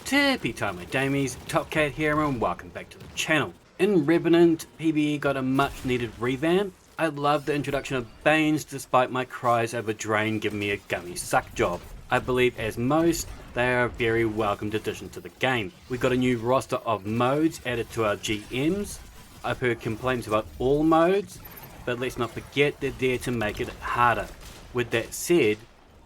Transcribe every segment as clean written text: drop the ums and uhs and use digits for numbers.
Tippy time my damies, Top Cat here and welcome back to the channel. In Revenant, PvE got a much needed revamp. I love the introduction of Banes despite my cries over Drain giving me a gummy suck job. I believe as most, they are a very welcomed addition to the game. We got a new roster of modes added to our GMs. I've heard complaints about all modes, but let's not forget they're there to make it harder. With that said,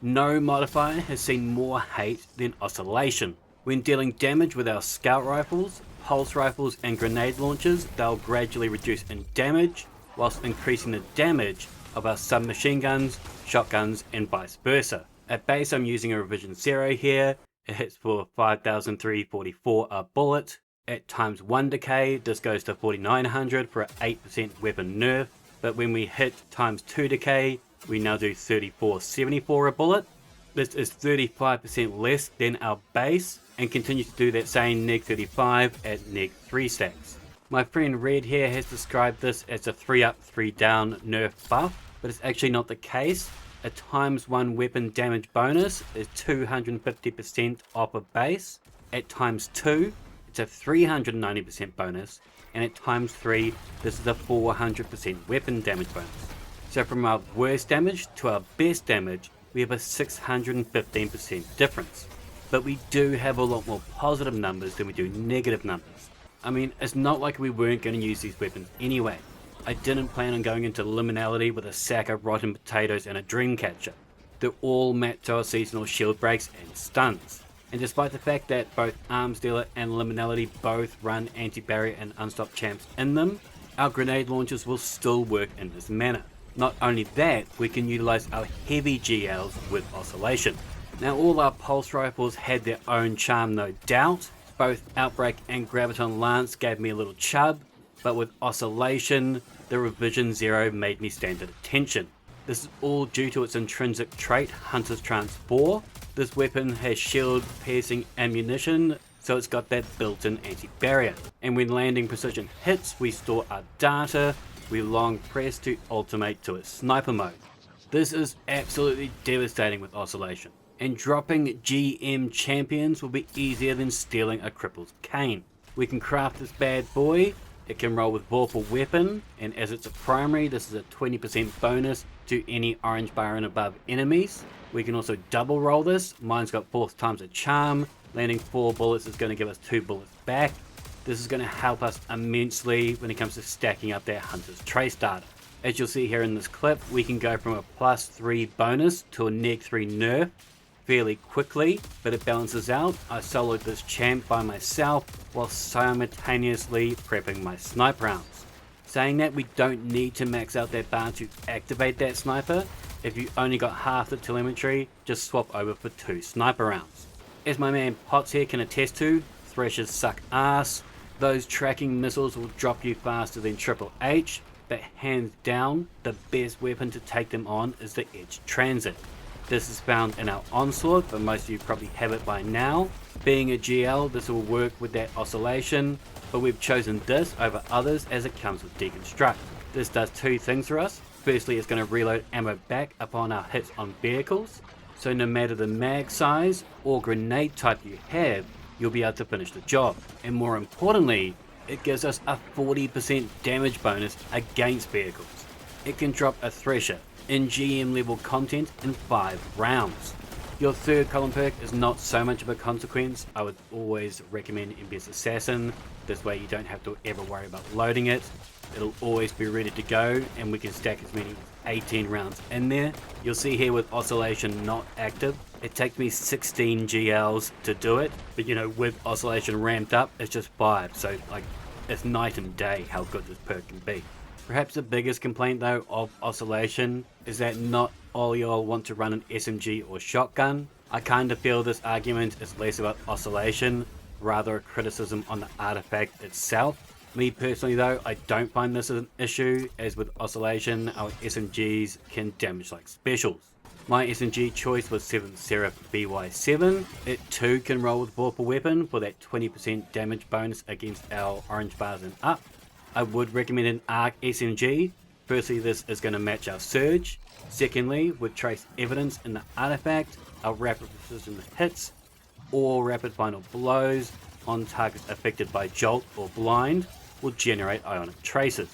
no modifier has seen more hate than Oscillation. When dealing damage with our scout rifles, pulse rifles and grenade launchers, they'll gradually reduce in damage, whilst increasing the damage of our submachine guns, shotguns and vice versa. At base I'm using a revision 0 here, it hits for 5344 a bullet. At times 1 decay this goes to 4900 for an 8% weapon nerf, but when we hit times 2 decay we now do 3474 a bullet. This is 35% less than our base and continues to do that same neg 35 at neg 3 stacks. My friend Red here has described this as a 3 up 3 down nerf buff, but it's actually not the case. A times 1 weapon damage bonus is 250% off of base. At times 2 it's a 390% bonus, and at times 3 this is a 400% weapon damage bonus. So from our worst damage to our best damage we have a 615% difference. But we do have a lot more positive numbers than we do negative numbers. I mean, it's not like we weren't going to use these weapons anyway. I didn't plan on going into liminality with a sack of rotten potatoes and a dream catcher. They're all mapped to our seasonal shield breaks and stuns. And despite the fact that both Arms Dealer and liminality both run anti-barrier and unstopped champs in them, our grenade launchers will still work in this manner. Not only that, we can utilize our heavy GLs with Oscillation. Now all our pulse rifles had their own charm, no doubt. Both Outbreak and Graviton Lance gave me a little chub, but with Oscillation, the revision 0 made me stand at attention. This is all due to its intrinsic trait, Hunter's Trance 4. This weapon has shield piercing ammunition, so it's got that built-in anti-barrier. And when landing precision hits, we store our data. We long press to ultimate to its sniper mode. This is absolutely devastating with Oscillation, and dropping GM champions will be easier than stealing a cripple's cane. We can craft this bad boy, it can roll with Vorpal weapon, and as it's a primary this is a 20% bonus to any orange bar and above enemies. We can also double roll this, mine's got 4 times a charm, landing 4 bullets is going to give us 2 bullets back. This is going to help us immensely when it comes to stacking up that Hunter's Trace data. As you'll see here in this clip, we can go from a +3 bonus to a neg 3 nerf fairly quickly, but it balances out. I soloed this champ by myself while simultaneously prepping my sniper rounds. Saying that, we don't need to max out that bar to activate that sniper. If you only got half the telemetry, just swap over for 2 sniper rounds. As my man Potts here can attest to, Threshers suck ass. Those tracking missiles will drop you faster than Triple H, but hands down, the best weapon to take them on is the Edge Transit. This is found in our Onslaught, but most of you probably have it by now. Being a GL, this will work with that Oscillation, but we've chosen this over others as it comes with Deconstruct. This does 2 things for us. Firstly, it's going to reload ammo back upon our hits on vehicles, so no matter the mag size or grenade type you have, you'll be able to finish the job. And more importantly, it gives us a 40% damage bonus against vehicles. It can drop a Thresher in GM level content in 5 rounds. Your third column perk is not so much of a consequence. I would always recommend MBS Assassin. This way you don't have to ever worry about loading it. It'll always be ready to go, and we can stack as many as 18 rounds in there. You'll see here with Oscillation not active, it takes me 16 GLs to do it, but you know, with Oscillation ramped up it's just 5, so like it's night and day how good this perk can be. Perhaps the biggest complaint though of Oscillation is that not all y'all want to run an SMG or shotgun. I kinda feel this argument is less about Oscillation, rather a criticism on the artifact itself. Me personally though, I don't find this as an issue, as with Oscillation our SMGs can damage like specials. My SMG choice was 7 Seraph BY7. It too can roll with Vorpal weapon for that 20% damage bonus against our orange bars and up. I would recommend an Arc SMG. Firstly, this is going to match our Surge. Secondly, with trace evidence in the artifact, our rapid precision hits or rapid final blows on targets affected by Jolt or Blind will generate ionic traces.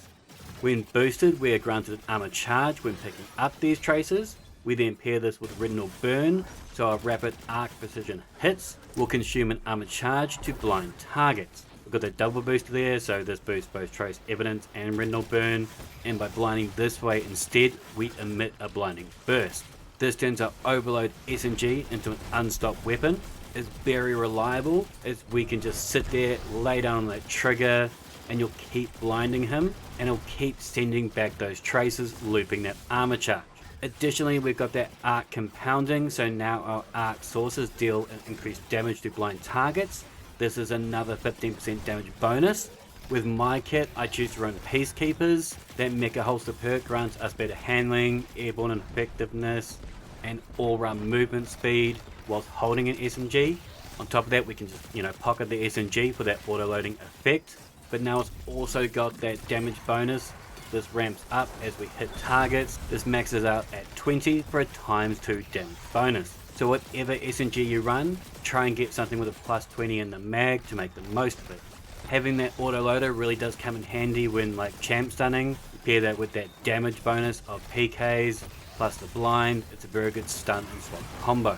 When boosted, we are granted an armor charge when picking up these traces. We then pair this with Retinal Burn, so our rapid arc precision hits will consume an armor charge to blind targets. We've got that double boost there, so this boosts both Trace Evidence and Retinal Burn, and by blinding this way instead, we emit a blinding burst. This turns our Overload SMG into an unstopped weapon. It's very reliable, as we can just sit there, lay down on that trigger, and you'll keep blinding him, and it'll keep sending back those traces, looping that armor charge. Additionally, we've got that arc compounding, so now our arc sources deal an increased damage to blind targets. This is another 15% damage bonus. With my kit, I choose to run Peacekeepers. That Mecha Holster perk grants us better handling, airborne effectiveness, and all-round movement speed whilst holding an SMG. On top of that, we can just, pocket the SMG for that auto-loading effect. But now it's also got that damage bonus. This ramps up as we hit targets. This maxes out at 20 for a ×2 damage bonus. So whatever SMG you run, try and get something with a plus 20 in the mag to make the most of it. Having that auto-loader really does come in handy when champ stunning. Pair that with that damage bonus of PKs plus the blind. It's a very good stun and swap combo.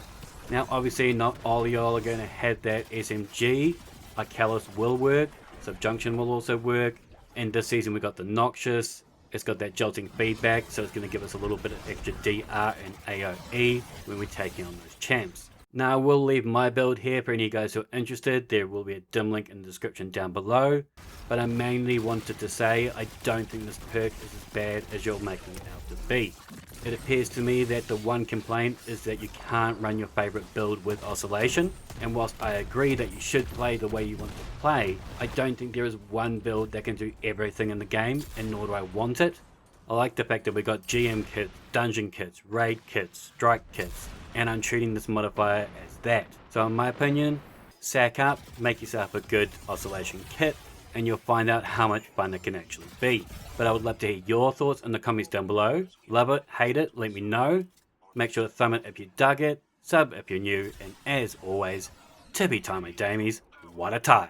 Now obviously not all of y'all are going to have that SMG. Arcalis will work. Subjunction will also work, and this season we got the Noxious. It's got that jolting feedback, so it's going to give us a little bit of extra DR and AoE when we're taking on those champs. Now I will leave my build here for any of you guys who are interested. There will be a dim link in the description down below, but I mainly wanted to say I don't think this perk is as bad as you're making it out to be. It appears to me that the one complaint is that you can't run your favorite build with Oscillation, and whilst I agree that you should play the way you want to play, I don't think there is one build that can do everything in the game, and nor do I want it. I like the fact that we got GM kits, dungeon kits, raid kits, strike kits, and I'm treating this modifier as that. So in my opinion, sack up, make yourself a good Oscillation kit, and you'll find out how much fun it can actually be. But I would love to hear your thoughts in the comments down below. Love it, hate it, let me know. Make sure to thumb it if you dug it, sub if you're new, and as always, tippy tie my damies, what a tie.